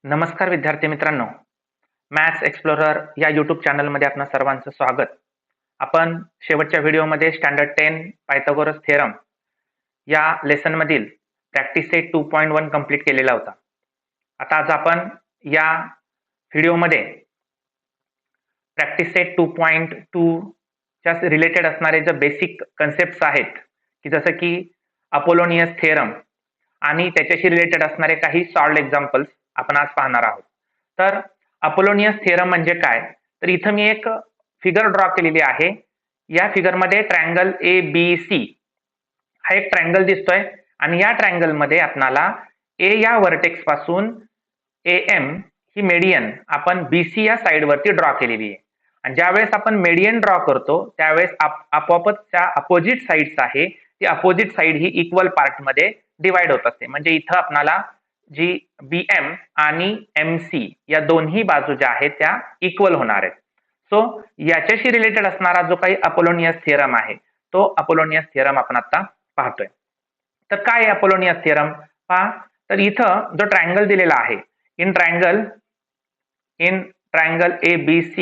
नमस्कार विद्यार्थी मित्रांनो, मॅथ्स एक्सप्लोरर या यूट्यूब चॅनलमध्ये आपणा सर्वांचं स्वागत. आपण शेवटच्या व्हिडिओमध्ये स्टँडर्ड 10 पायथागोरस थेरम या लेसनमधील प्रॅक्टिस सेट 2.1 कंप्लीट केलेला होता. आता आज आपण या व्हिडिओमध्ये प्रॅक्टिस सेट 2.2 च्या रिलेटेड असणारे जे बेसिक कन्सेप्ट्स आहेत, की जसं की अपोलोनियस थेरम आणि त्याच्याशी रिलेटेड असणारे काही सॉल्व्ड एक्झाम्पल्स आपण आज पाहणार आहोत. तर अपोलोनियस थेरम म्हणजे काय? तर इथं मी एक फिगर ड्रॉ केलेली आहे. या फिगरमध्ये ट्रायंगल ABC हा एक ट्रायंगल दिसतोय आणि या ट्रायंगलमध्ये आपल्याला A या व्हर्टेक्स पासून AM ही मेडियन आपण BC या साइडवरती ड्रॉ केलेली आहे. आणि ज्यावेळेस आपण मेडियन ड्रॉ करतो त्यावेळेस आपोआपच त्या अपोजिट साइड्स आहे ती अपोजिट साइड ही इक्वल पार्टमध्ये डिवाइड होत असते. म्हणजे इथं आपल्याला जी BM आणि MC या दोन्ही बाजू ज्या आहेत त्या इक्वल होणार आहेत. सो याच्याशी रिलेटेड असणारा जो काही अपोलोनियस थिअरम आहे तो अपोलोनियस थिअरम आपण आता पाहतोय. तर काय आहे अपोलोनियस थिअरम? पहा, तर इथं जो ट्रायंगल दिलेला आहे in triangle ABC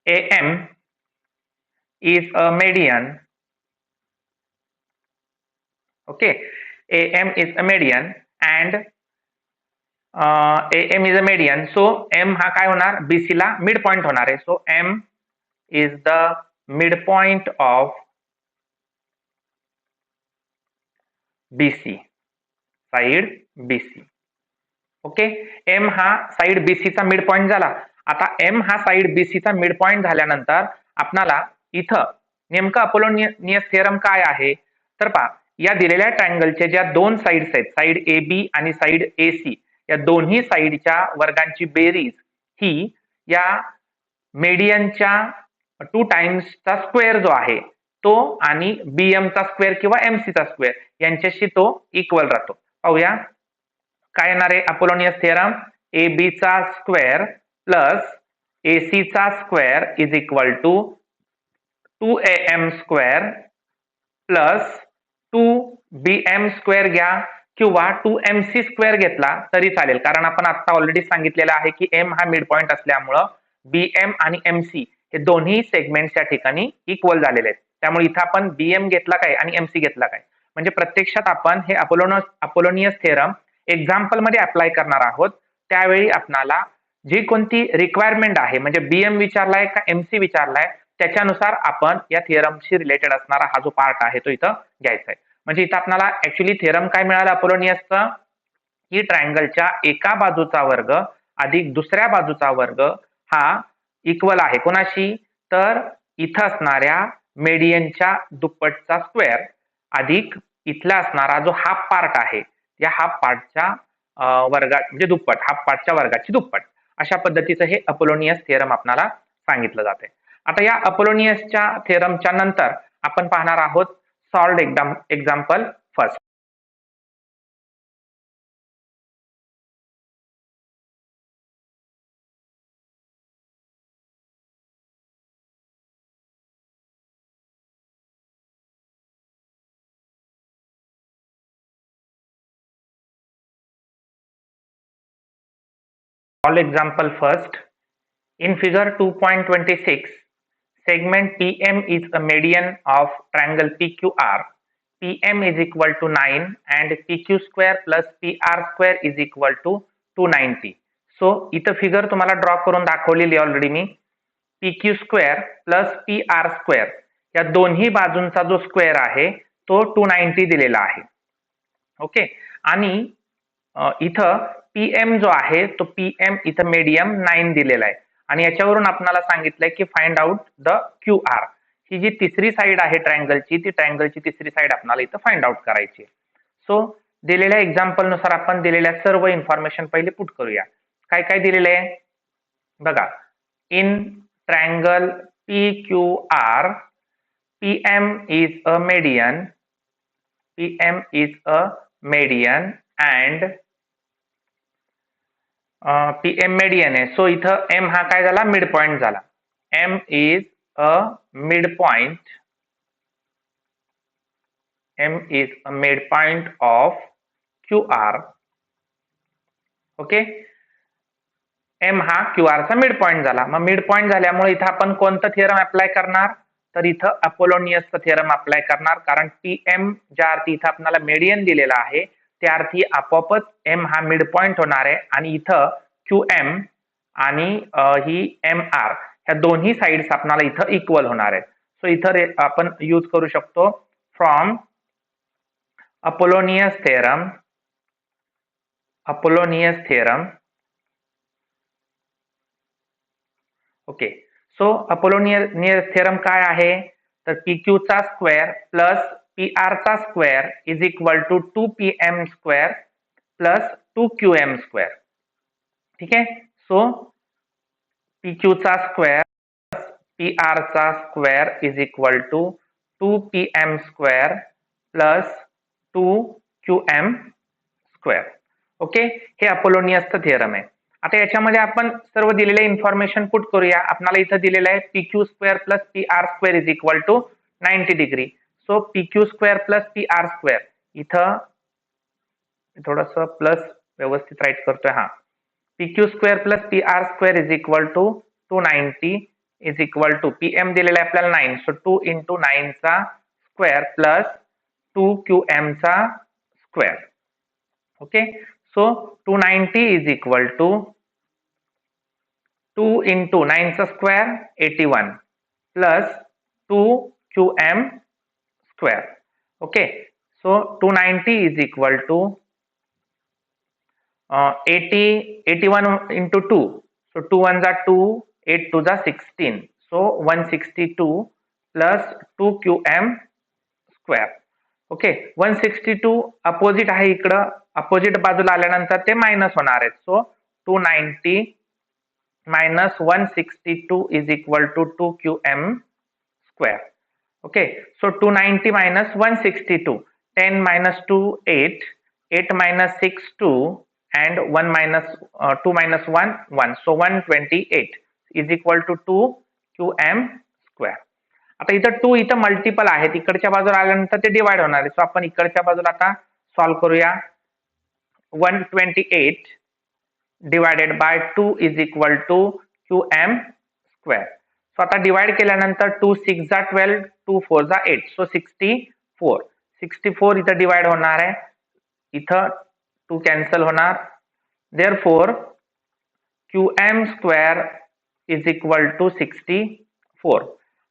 AM is a median. Okay, AM is a median and AM is a median. So M हा काय होणार? BC ला मिड पॉइंट होणार आहे. So M is the midpoint of BC, side BC. Okay, M हा side BC चा mid point झाला. आता M हा साइड BC चा मिड पॉइंट झाल्यानंतर आपल्याला इथं नेमकं अपोलोनियस थिअरम काय आहे? तर पहा, या दिलेल्या ट्रायंगलचे ज्या दोन साइड्स आहेत, साइड AB आणि साइड AC, या दोन्ही साइडच्या वर्गांची बेरीज ही या मेडियनच्या 2 टाइम्सचा स्क्वेअर जो आहे तो आणि BM चा स्क्वेअर किंवा MC चा स्क्वेअर यांच्याशी तो इक्वल राहतो. पाहूया काय येणार आहे अपोलोनियस थिअरम. AB चा स्क्वेअर प्लस AC चा square is equal to 2AM square plus 2BM square घ्या किंवा 2MC स्क्वेअर घेतला तरी चालेल, कारण आपण आता ऑलरेडी सांगितलेलं आहे की M हा मिड पॉइंट असल्यामुळं BM आणि MC हे दोन्ही सेगमेंट्स या ठिकाणी इक्वल झालेले आहेत. त्यामुळे इथं आपण BM घेतला काय आणि MC घेतला काय, म्हणजे प्रत्यक्षात आपण हे अपोलोनियस थेरम एक्झाम्पल मध्ये अप्लाय करणार आहोत. त्यावेळी आपल्याला जी कोणती रिक्वायरमेंट आहे, म्हणजे BM विचारलाय का MC विचारलाय, त्याच्यानुसार आपण या थिअरमशी रिलेटेड असणारा हा जो पार्ट आहे तो इथं घ्यायचा आहे. म्हणजे इथं आपल्याला ऍक्च्युली थिअरम काय मिळालं अपोलोनियसचं, की ट्रायंगलच्या एका बाजूचा वर्ग अधिक दुसऱ्या बाजूचा वर्ग हा इक्वल आहे कोणाशी? तर इथं असणाऱ्या मेडियनच्या दुप्पटचा स्क्वेअर अधिक इथला असणारा जो हाफ पार्ट आहे या हाफ पार्टच्या वर्गात म्हणजे दुप्पट, हाफ पार्टच्या वर्गाची दुप्पट. अशा पद्धतीचं हे अपोलोनियस थिअरम आपल्याला सांगितलं जाते. आता या अपोलोनियसच्या थिअरमच्या नंतर आपण पाहणार आहोत solved example first. Solve example first. In figure 2.26, segment PM is a median of triangle PQR. PM is equal to 9 and PQ square plus PR square is equal to 290. So इथं फिगर तुम्हाला draw करून दाखवलेली already मी. PQ square plus PR square या दोन्ही बाजूंचा जो square आहे तो 290 दिलेला आहे. ओके, आणि इथं PM जो आहे तो PM इथं मीडियम 9 दिलेला आहे आणि याच्यावरून आपल्याला सांगितलंय की फाइंड आउट द QR. ही जी तिसरी साइड आहे ट्रायंगलची, ती ट्रायंगलची तिसरी साइड आपल्याला इथं फाइंड आउट करायची. सो दिलेल्या एक्झाम्पल नुसार आपण दिलेल्या सर्व इन्फॉर्मेशन पहिले पुट करूया. काय काय दिलेलं आहे बघा. In triangle PQR, PM is a median, PM is a median and PM median आहे. सो इथं M हा काय झाला? मिड पॉइंट झाला. M is a mid point, M is a midpoint of QR okay, M हा Q R चा mid point झाला. मग मिड पॉइंट झाल्यामुळे इथं आपण कोणतं थिअरम अप्लाय करणार, तर इथं अपोलोनियसचं थिअरम अप्लाय करणार, कारण पी एम ज्या अर्थी इथं आपल्याला मेडियन दिलेला आहे त्या अर्थी आपोआपच एम हा मिड पॉइंट होणार आहे आणि इथं क्यू एम आणि ही एम आर ह्या दोन्ही साइड्स आपल्याला इथं इक्वल होणार आहेत. सो इथं आपण यूज करू शकतो from Apollonius theorem. Okay, so Apollonius theorem काय आहे, तर पी क्यू चा स्क्वेअर प्लस पी आर चा square is equal to 2pm square plus 2qm square. ठीक आहे, सो पी क्यू चा स्क्वेअर पी आर चा square is equal to 2pm square plus 2qm square. Okay, हे अपोलोनियसचं theorem आहे. आता याच्यामध्ये आपण सर्व दिलेले इन्फॉर्मेशन पुट करूया. आपल्याला इथं दिलेलं आहे P Q square plus P R square is equal to 90 degree. So P Q square plus P R square, इथं थोडस प्लस व्यवस्थित राईट करतोय. हा, P Q square plus P R square is equal to 290 is equal to P M दिलेला आहे आपल्याला 9, so 2 into 9 चा square plus 2qm चा square. Okay, so 290 is equal to 2 into 9 चा square 81 plus 2qm square. Okay, so 290 is equal to 81 into 2, so 2 1 जा 2, 8 2 जा 16, so 162 plus 2qm square. Okay, 162 opposite आहे, इकडं अपोजिट बाजूला आल्यानंतर ते मायनस होणार आहे. So 290 minus 162 is equal to 2qm square. Okay, so 290 minus 162, 10 minus 2 8, 8 minus 6 2 and 1 minus 2 minus 1 1, so 128 is equal to 2qm square. आता इथं 2 इथं मल्टिपल आहेत, इकडच्या बाजूला आल्यानंतर ते डिवाइड होणार आहे. सो आपण इकडच्या बाजूला आता सॉल्व्ह करूया. 128 divided by 2 is equal to qm square. So आता डिवाइड केल्यानंतर 2 6 जा 12, 2 4 जा 8, सो 64 इथं डिवाइड होणार आहे, इथं 2 कॅन्सल होणार. Therefore qm square is equal to 64.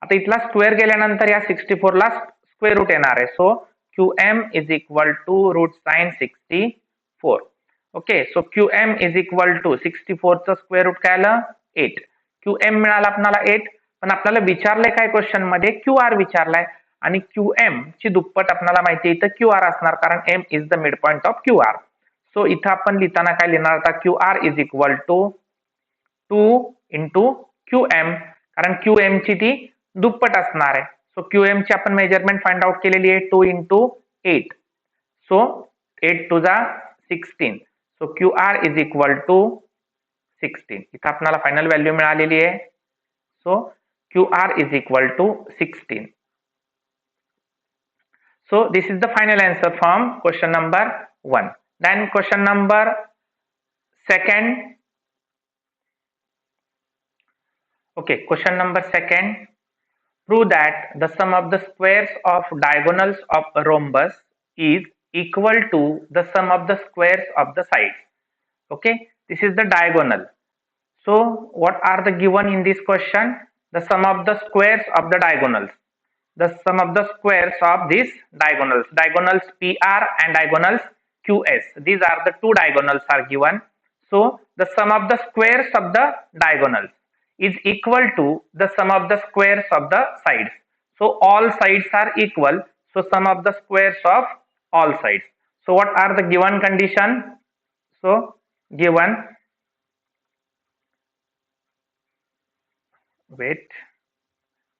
आता इथला स्क्वेअर गेल्यानंतर या 64 ला स्क्वेअर रूट येणार आहे. So qm is equal to root sign 64. Okay, so qm is equal to 64 चं स्क्वेअर रूट काय आलं 8. qm मिळाला आपल्याला 8, पण आपल्याला विचारलंय काय क्वेश्चन मध्ये, qr विचारलाय आणि qm ची दुप्पट आपल्याला माहिती आहे इथं qr असणार, कारण m is the mid point of qr. So इथं आपण लिहिताना काय लिहिणार, आता qr is equal to 2 into qm, कारण qm ची ती दुप्पट असणार आहे. सो qm ची आपण मेजरमेंट फाइंड आउट केलेली आहे 2 इंटू 8, सो 8 2 जा 16, so qr is equal to 16. इथं आपल्याला फायनल व्हॅल्यू मिळालेली आहे. So qr is equal to 16. So this is the final answer from question number 1. Then question number 2. Okay, question number 2. Prove that the sum of the squares of diagonals of a rhombus is equal to the sum of the squares of the sides. Okay, this is the diagonal. So what are the given in this question? The sum of the squares of the diagonals. The sum of the squares of these diagonals PR and diagonals QS. These are the two diagonals are given. So the sum of the squares of the diagonals is equal to the sum of the squares of the sides. So all sides are equal. So sum of the squares of all sides. So what are the given condition? So given, wait,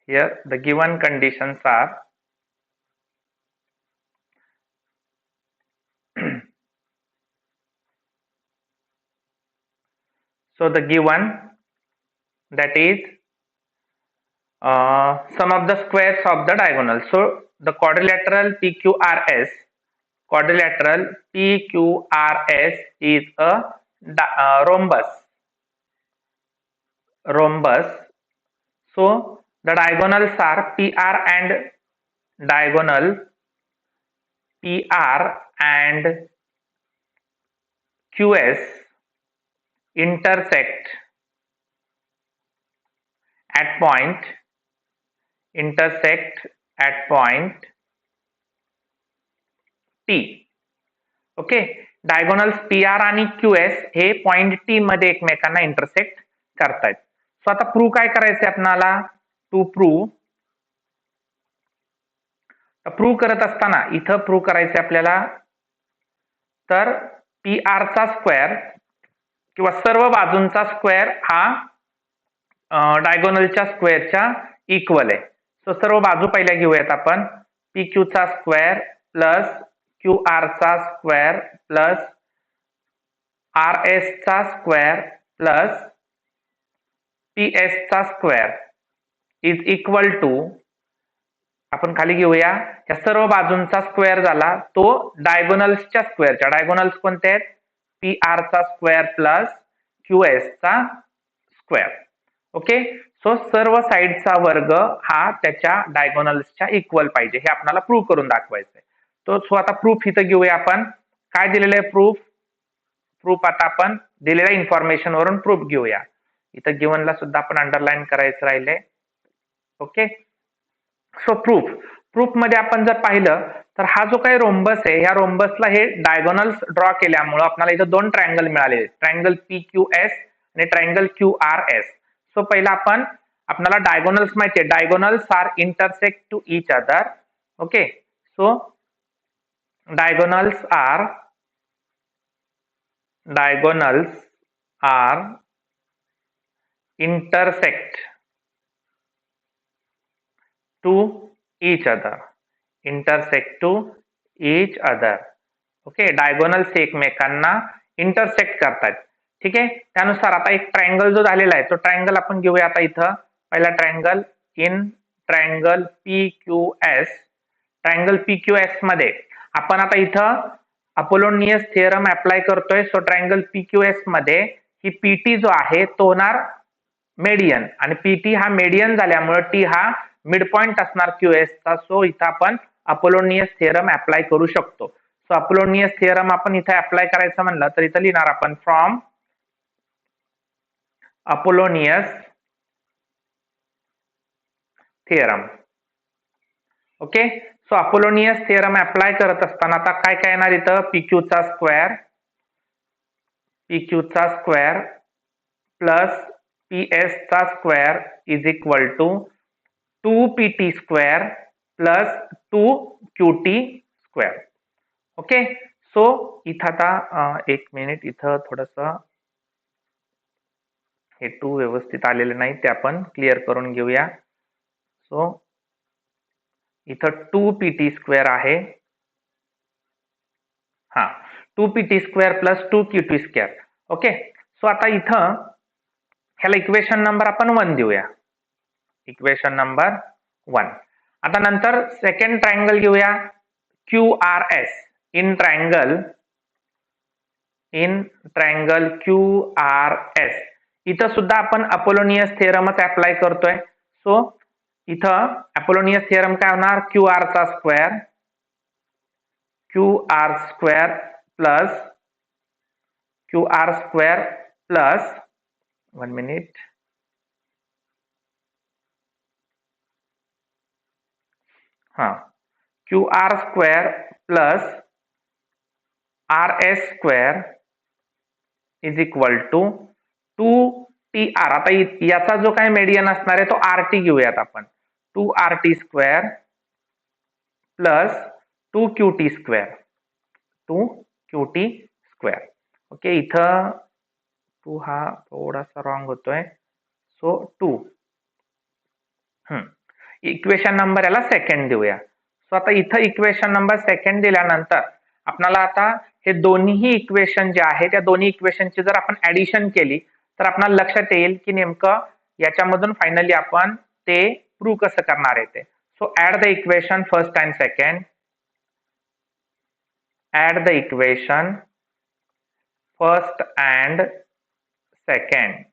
here the given conditions are so the given, that is sum of the squares of the diagonal. So the quadrilateral PQRS is a rhombus. So the diagonals are PR and QS intersect at point T. Okay, diagonals PR आणि QS हे point T मध्ये एकमेकांना intersect करतायत. So आता prove काय करायचंय आपल्याला? To prove करत असताना इथं प्रूव्ह करायचंय आपल्याला, तर PR चा स्क्वेअर किंवा सर्व बाजूंचा स्क्वेअर हा डायगोनलच्या स्क्वेअरच्या इक्वल आहे. सो सर्व बाजू पहिल्या घेऊयात आपण. PQ चा स्क्वेअर प्लस QR चा स्क्वेअर प्लस RS चा स्क्वेअर प्लस PS चा स्क्वेअर इज इक्वल टू, आपण खाली घेऊया, या सर्व बाजूंचा स्क्वेअर झाला तो डायगोनल्सच्या स्क्वेअरच्या. डायगोनल्स कोणते आहेत? PR चा स्क्वेअर प्लस QS चा स्क्वेअर. ओके, सो सर्व साइडचा वर्ग हा त्याच्या डायगोनल्सच्या इक्वल पाहिजे, हे आपल्याला प्रूव्ह करून दाखवायचंय. तो सो आता प्रूफ इथं घेऊया आपण. काय दिलेलं आहे प्रूफ आता आपण दिलेल्या इन्फॉर्मेशन वरून प्रूफ घेऊया. इथं गिव्हनला सुद्धा आपण अंडरलाईन करायचं राहिले. ओके, सो प्रूफ मध्ये आपण जर पाहिलं तर हा जो काही रोम्बस आहे, ह्या रोम्बसला हे डायगोनल्स ड्रॉ केल्यामुळे आपल्याला इथं दोन ट्रायंगल मिळाले, ट्रायंगल PQS आणि ट्रायंगल QRS. सो पहिला आपल्याला डायगोनल्स माहिती आहे, diagonals are intersect to each other. Okay, so diagonals are intersect to each other. Okay, diagonals एकमेकांना इंटरसेक्ट करतात. ठीक आहे, त्यानुसार आता एक ट्रायंगल जो झालेला आहे तो ट्रायंगल आपण घेऊया. आता इथं पहिला ट्रायंगल इन ट्रायंगल PQS मध्ये आपण आता इथं अपोलोनियस थिअरम अप्लाय करतोय. सो ट्रायंगल PQS मध्ये ही PT जो आहे तो होणार मेडियन, आणि PT हा मेडियन झाल्यामुळे T हा मिड पॉइंट असणार QS चा. सो इथं आपण अपोलोनियस थिअरम अप्लाय करू शकतो. सो अपोलोनियस थिअरम आपण इथे अप्लाय करायचं म्हणलं तर इथं लिहिणार आपण from Apollonius theorem. Okay, so Apollonius theorem apply करत असताना आता काय काय येणार इथं? PQ चा स्क्वेअर प्लस PS चा square is equal to 2PT square plus 2QT square. Okay, so इथं आता एक मिनिट, इथं थोडस हे 2 व्यवस्थित आलेले नाही, ते आपण क्लिअर करून घेऊया. सो इथं 2PT स्क्वेअर आहे, हा 2PT square plus 2QT square. Okay, so आता इथं ह्याला इक्वेशन नंबर आपण 1 देऊया, इक्वेशन नंबर 1. आता नंतर सेकंड ट्रायंगल घेऊया QRS. इन ट्रायंगल QRS इथं सुद्धा आपण अपोलोनियस थिअरमच अप्लाय करतोय. सो इथं अपोलोनियस थिअरम काय होणार? QR square plus 1 minute, QR square plus RS square is equal to 2TR. आता याचा जो काही मेडियन असणार आहे तो RT घेऊयात आपण. 2RT square plus 2QT square. Okay, इथं 2 हा थोडासा रॉंग होतोय. सो 2 इक्वेशन नंबर याला सेकंड देऊया. सो आता इथं इक्वेशन नंबर सेकंड दिल्यानंतर आपल्याला आता हे दोन्ही इक्वेशन जे आहे त्या दोन्ही इक्वेशनची जर आपण ऍडिशन केली तर आपल्याला लक्षात येईल की नेमकं याच्यामधून फायनली आपण ते प्रूव्ह कसं करणार आहे ते. So add the equation first and second. Add the equation first and second.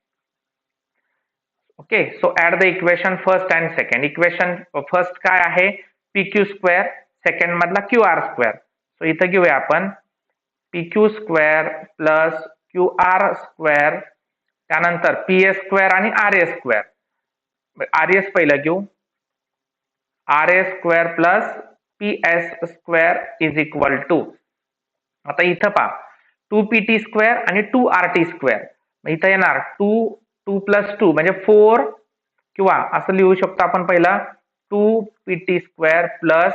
Okay, so add the equation first and second. Equation first काय आहे, pq स्क्वेअर, सेकंड मधला qr स्क्वेअर. सो इथं घेऊया आपण pq square plus qr square, त्यानंतर ps square आणि rs square. rs पहिलं घेऊ, rs square plus ps square is equal to, आता इथं पहा 2pt स्क्वेअर आणि 2rt स्क्वेअर. इथं येणार 2 प्लस 2 म्हणजे 4, किंवा असं लिहू शकतो आपण पहिला 2pt square plus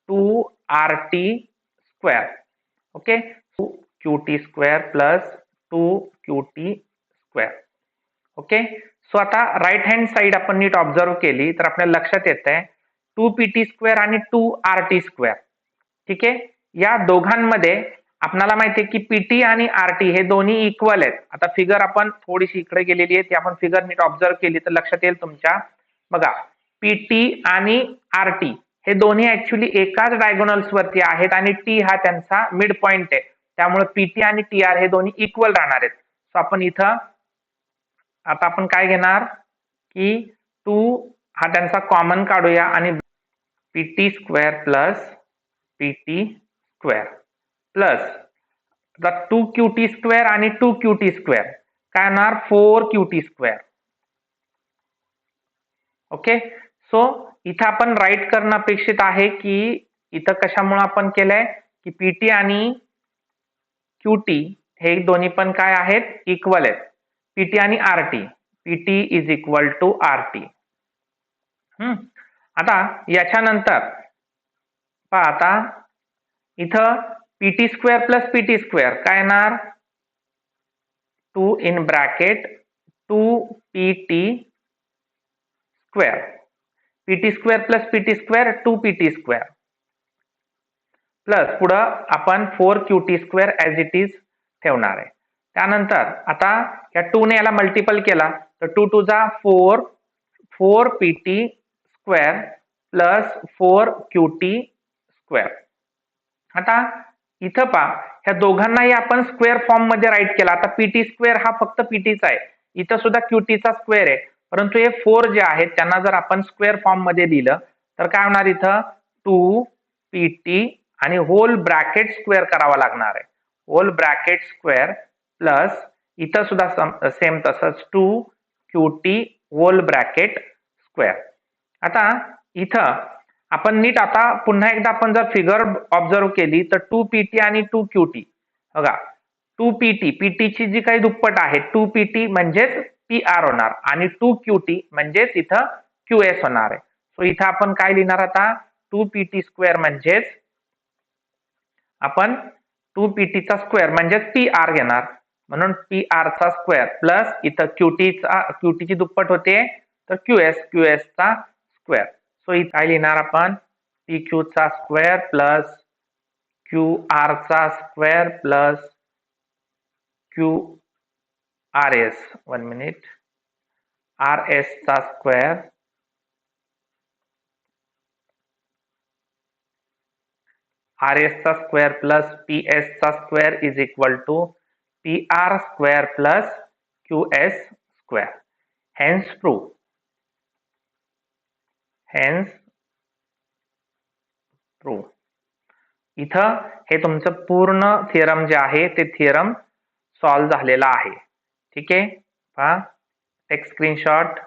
2rt square. Okay, 2qt square plus 2qt square. Okay, so आता राईट हँड साइड आपण नीट ऑब्झर्व केली तर आपल्याला लक्षात येत आहे 2pt स्क्वेअर आणि 2rt स्क्वेअर. ठीक आहे, या दोघांमध्ये आपल्याला माहिती आहे की पीटी आणि आरटी हे दोन्ही इक्वल आहेत. आता फिगर आपण थोडीशी इकडे गेलेली आहे, ती आपण फिगर नीट ऑब्झर्व केली तर लक्षात येईल तुमच्या. बघा, पीटी आणि आरटी हे दोन्ही ऍक्च्युली एकाच डायगोनल्स वरती आहेत आणि टी हा त्यांचा मिड पॉइंट आहे, त्यामुळे पीटी आणि टी आर हे दोन्ही इक्वल राहणार आहेत. सो आपण इथं आता आपण काय घेणार की 2 हा त्यांचा कॉमन काढूया आणि PT square plus PT square plus 2qt square आणि 2qt स्क्वेअर काय होणार 4qt स्क्वेअर. ओके, सो इथं आपण राईट करणं अपेक्षित आहे की इथं कशामुळे आपण केलंय की पीटी आणि qt हे दोन्ही पण काय आहेत, इक्वल आहेत. पीटी आणि RT, PT is equal to RT. आता याच्यानंतर पहा, आता इथं PT square plus PT square काय येणार 2 in bracket 2pt square, PT square plus PT square 2pt square plus पुढं आपण 4qt square as it is ठेवणार आहे. त्यानंतर आता या 2 ने याला मल्टिपल केला तर 2 2 जा 4, 4pt square plus 4qt square. आता इथं पहा, ह्या दोघांनाही आपण स्क्वेअर फॉर्म मध्ये राईट केला. आता पीटी स्क्वेअर हा फक्त पीटीचा आहे, इथं सुद्धा क्यूटीचा स्क्वेअर आहे, परंतु हे 4 जे आहेत त्यांना जर आपण स्क्वेअर फॉर्म मध्ये लिहिलं तर काय होणार, इथं 2pt आणि होल ब्रॅकेट स्क्वेअर करावा लागणार आहे, होल ब्रॅकेट स्क्वेअर प्लस इथं सुद्धा सेम तसंच 2qt होल ब्रॅकेट स्क्वेअर. आता इथं आपण नीट आता पुन्हा एकदा आपण जर फिगर ऑब्झर्व केली तर 2pt आणि 2qt, बघा 2pt पीटीची जी काही दुप्पट आहे 2pt म्हणजेच pr होणार आणि 2qt म्हणजेच इथं qs होणार आहे. सो इथं आपण काय लिहिणार, आता 2pt स्क्वेअर म्हणजेच आपण 2pt चा स्क्वेअर म्हणजेच pr घेणार, म्हणून pr चा स्क्वेअर प्लस इथं qt ची दुप्पट होते तर qs चा स्क्वेअर. सो इथं काय लिहिणार आपण pq चा स्क्वेअर प्लस qr चा square plus qrs, 1 minute, rs चा स्क्वेअर प्लस ps चा square is equal to pr square plus qs square. Hence prove. इथं हे तुमचं पूर्ण थिअरम जे आहे ते थिअरम सॉल्व झालेला आहे. ठीक आहे, पहा टेक स्क्रीनशॉट,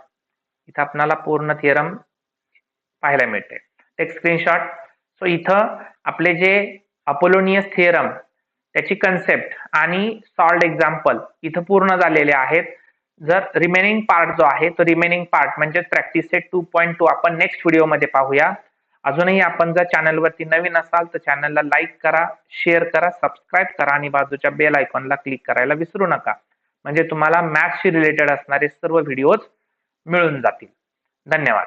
इथं आपल्याला पूर्ण थिअरम पाहायला मिळते. Take screenshot. सो इथं आपले जे अपोलोनियस थिअरम त्याची कन्सेप्ट आणि सॉल्व्ड एक्झाम्पल इथं पूर्ण झालेले आहेत. जर रिमेनिंग पार्ट जो आहे तो रिमेनिंग पार्ट म्हणजे प्रॅक्टिस सेट 2.2 आपण नेक्स्ट व्हिडिओमध्ये पाहूया. अजूनही आपण जर चॅनलवरती नवीन असाल तर चॅनलला लाईक करा, शेअर करा, सबस्क्राईब करा आणि बाजूच्या बेल आयकॉनला क्लिक करायला विसरू नका, म्हणजे तुम्हाला मॅथ्सशी रिलेटेड असणारे सर्व व्हिडिओज मिळून जातील. धन्यवाद.